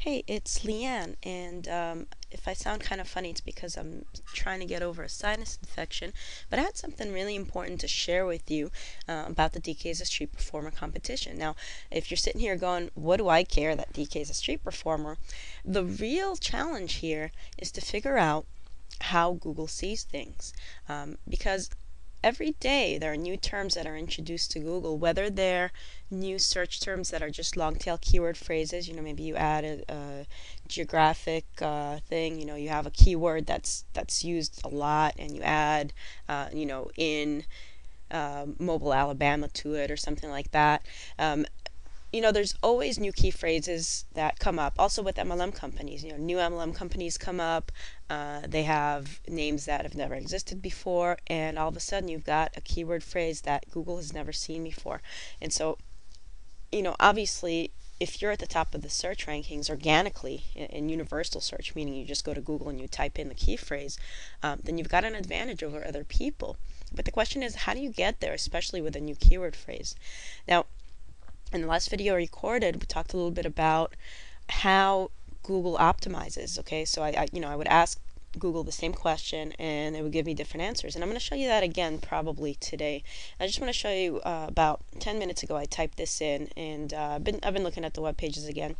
Hey, it's Leanne, and if I sound kind of funny, it's because I'm trying to get over a sinus infection. But I had something really important to share with you about the DK is a Street Performer competition. Now, if you're sitting here going, what do I care that DK is a street performer? The real challenge here is to figure out how Google sees things. Because every day there are new terms that are introduced to Google, whether they're new search terms that are just long tail keyword phrases. Maybe you add a geographic thing. You have a keyword that's used a lot, and you add, in mobile Alabama to it or something like that. There's always new key phrases that come up. Also with MLM companies, new MLM companies come up. They have names that have never existed before, and all of a sudden you've got a keyword phrase that Google has never seen before. And so, obviously, if you're at the top of the search rankings organically in universal search, meaning you just go to Google and you type in the key phrase, then you've got an advantage over other people. But the question is, how do you get there, especially with a new keyword phrase? Now, in the last video I recorded, we talked a little bit about how Google optimizes. Okay, so I would ask Google the same question and it would give me different answers. And I'm going to show you that again probably today. I just want to show you about 10 minutes ago I typed this in, and I've been looking at the web pages again.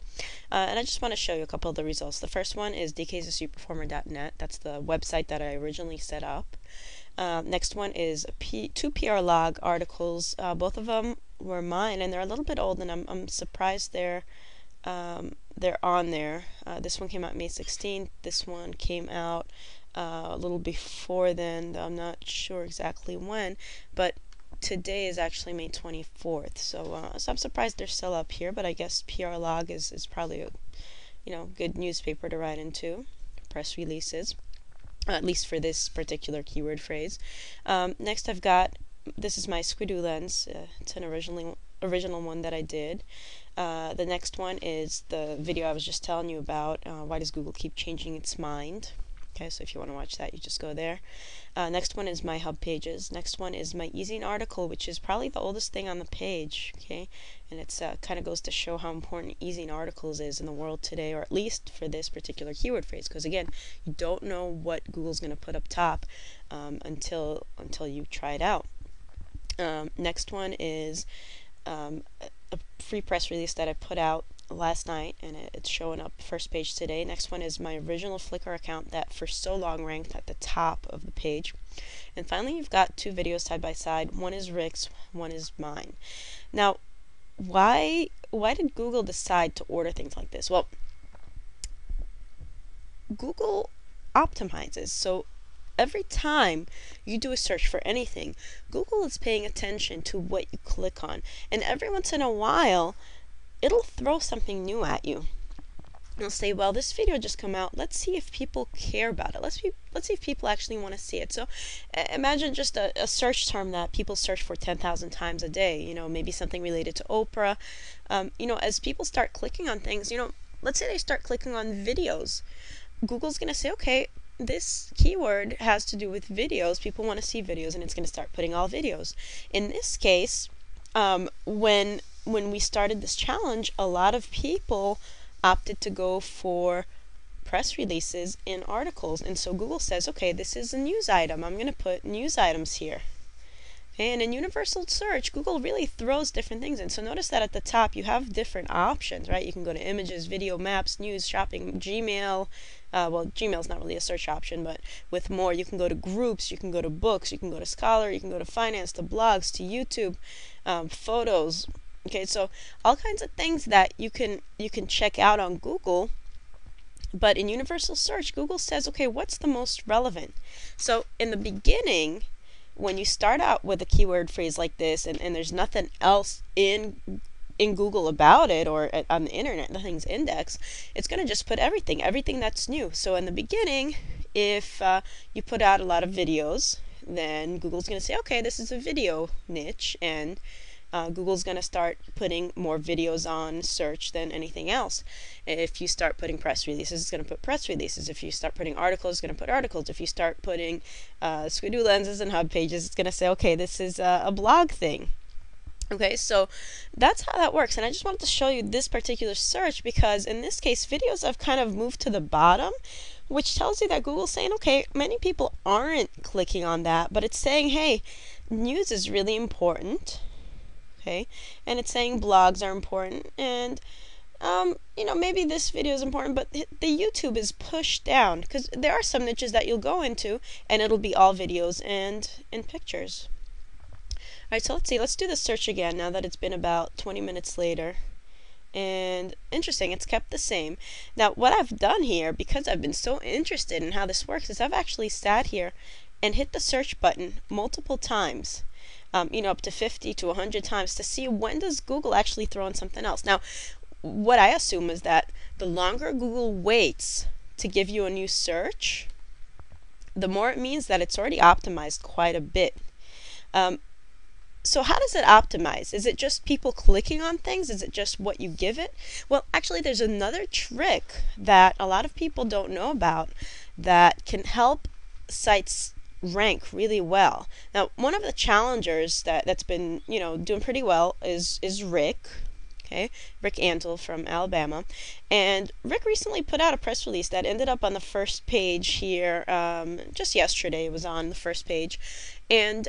And I just want to show you a couple of the results. The first one is dksastreetperformer.net. That's the website that I originally set up. Next one is two PR log articles. Both of them were mine, and they're a little bit old, and I'm surprised they're on there. This one came out May 16th. This one came out a little before then. I'm not sure exactly when, but today is actually May 24th. So I'm surprised they're still up here, but I guess PR log is probably a good newspaper to write into, press releases. At least for this particular keyword phrase. Next I've got, this is my Squidoo lens. It's an original one that I did. The next one is the video I was just telling you about, why does Google keep changing its mind? Okay, so if you want to watch that, you just go there. Next one is my hub pages. Next one is my Ezine article, which is probably the oldest thing on the page. Okay, and it's kind of goes to show how important Ezine articles is in the world today, or at least for this particular keyword phrase. Because again, you don't know what Google's going to put up top until you try it out. Next one is a free press release that I put out last night, and it's showing up first page today. Next one is my original Flickr account that for so long ranked at the top of the page. And finally, you've got two videos side by side. One is Rick's, one is mine. Now, why did Google decide to order things like this? Well, Google optimizes. So every time you do a search for anything, Google is paying attention to what you click on. And every once in a while, it'll throw something new at you. It'll say, well, this video just come out. Let's see if people care about it. Let's see if people actually want to see it. So imagine just a search term that people search for 10,000 times a day. Maybe something related to Oprah. As people start clicking on things, let's say they start clicking on videos. Google's going to say, okay, this keyword has to do with videos. People want to see videos, and it's going to start putting all videos. In this case, when we started this challenge, a lot of people opted to go for press releases in articles. And so Google says, okay, this is a news item. I'm going to put news items here. And in universal search, Google really throws different things in. So notice that at the top you have different options, right? You can go to images, video, maps, news, shopping, Gmail. Well, Gmail's not really a search option, but with more, you can go to groups, you can go to books, you can go to Scholar, you can go to finance, to blogs, to YouTube, photos. Okay, so all kinds of things that you can check out on Google. But in universal search, Google says, okay, what's the most relevant? So in the beginning, when you start out with a keyword phrase like this, and there's nothing else in Google about it, or on the internet, nothing's indexed, it's going to just put everything that's new. So in the beginning, if you put out a lot of videos, then Google's going to say, okay, this is a video niche, and Google's going to start putting more videos on search than anything else. If you start putting press releases, it's going to put press releases. If you start putting articles, it's going to put articles. If you start putting Squidoo lenses and hub pages, it's going to say, okay, this is a blog thing. Okay, so that's how that works. And I just wanted to show you this particular search because in this case, videos have kind of moved to the bottom, which tells you that Google's saying, okay, many people aren't clicking on that, but it's saying, hey, news is really important. Okay, and it's saying blogs are important, and maybe this video is important, but the YouTube is pushed down because there are some niches that you'll go into and it'll be all videos and pictures. Alright, so let's see. Let's do the search again now that it's been about 20 minutes later. And interesting, it's kept the same. Now, what I've done here, because I've been so interested in how this works, is I've actually sat here and hit the search button multiple times. Up to 50 to 100 times to see when does Google actually throw in something else. Now, what I assume is that the longer Google waits to give you a new search, the more it means that it's already optimized quite a bit. So how does it optimize? Is it just people clicking on things? Is it just what you give it? Well, actually, there's another trick that a lot of people don't know about that can help sites rank really well. Now, one of the challengers that's been, doing pretty well is Rick. Okay, Rick Antle from Alabama. And Rick recently put out a press release that ended up on the first page here. Just yesterday it was on the first page. And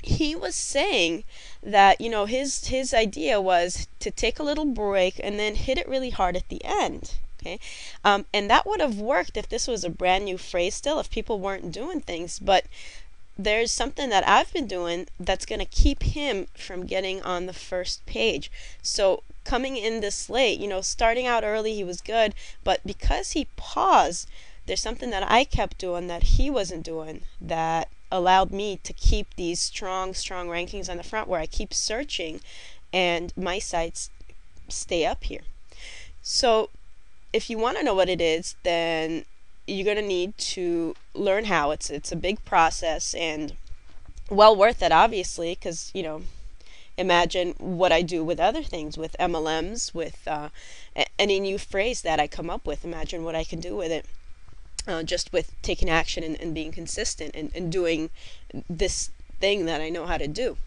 he was saying that his idea was to take a little break and then hit it really hard at the end. Okay, and that would have worked if this was a brand new phrase still, if people weren't doing things. But there's something that I've been doing that's going to keep him from getting on the first page. So coming in this late, starting out early, he was good, but because he paused, there's something that I kept doing that he wasn't doing that allowed me to keep these strong rankings on the front, where I keep searching and my sites stay up here. So if you want to know what it is, then you're going to need to learn how. It's a big process and well worth it, obviously, because imagine what I do with other things, with MLMs, with any new phrase that I come up with. Imagine what I can do with it. Just with taking action and being consistent and doing this thing that I know how to do.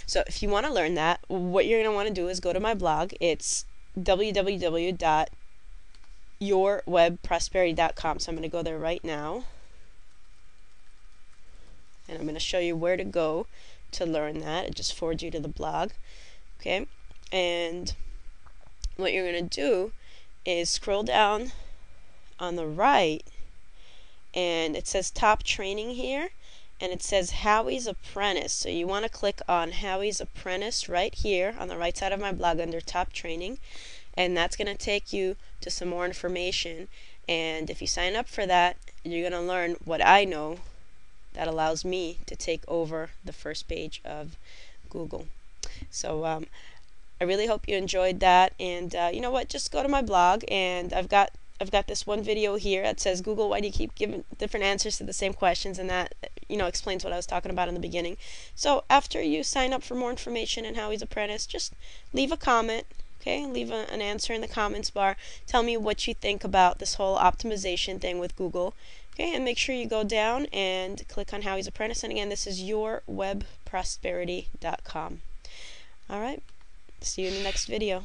So if you want to learn that, what you're going to want to do is go to my blog. It's www.yourwebprosperity.com. So I'm going to go there right now. And I'm going to show you where to go to learn that. It just forwards you to the blog. Okay? And what you're going to do is scroll down on the right, and it says top training here, and it says Howie's Apprentice. So you want to click on Howie's Apprentice right here on the right side of my blog under top training, and that's going to take you to some more information. And if you sign up for that, you're going to learn what I know that allows me to take over the first page of Google. So I really hope you enjoyed that, and you know what, just go to my blog, and I've got this one video here that says, Google, why do you keep giving different answers to the same questions? And that, explains what I was talking about in the beginning. So after you sign up for more information on Howie's Apprentice, just leave a comment, okay? Leave an answer in the comments bar. Tell me what you think about this whole optimization thing with Google, okay? And make sure you go down and click on Howie's Apprentice. And again, this is yourwebprosperity.com. All right, see you in the next video.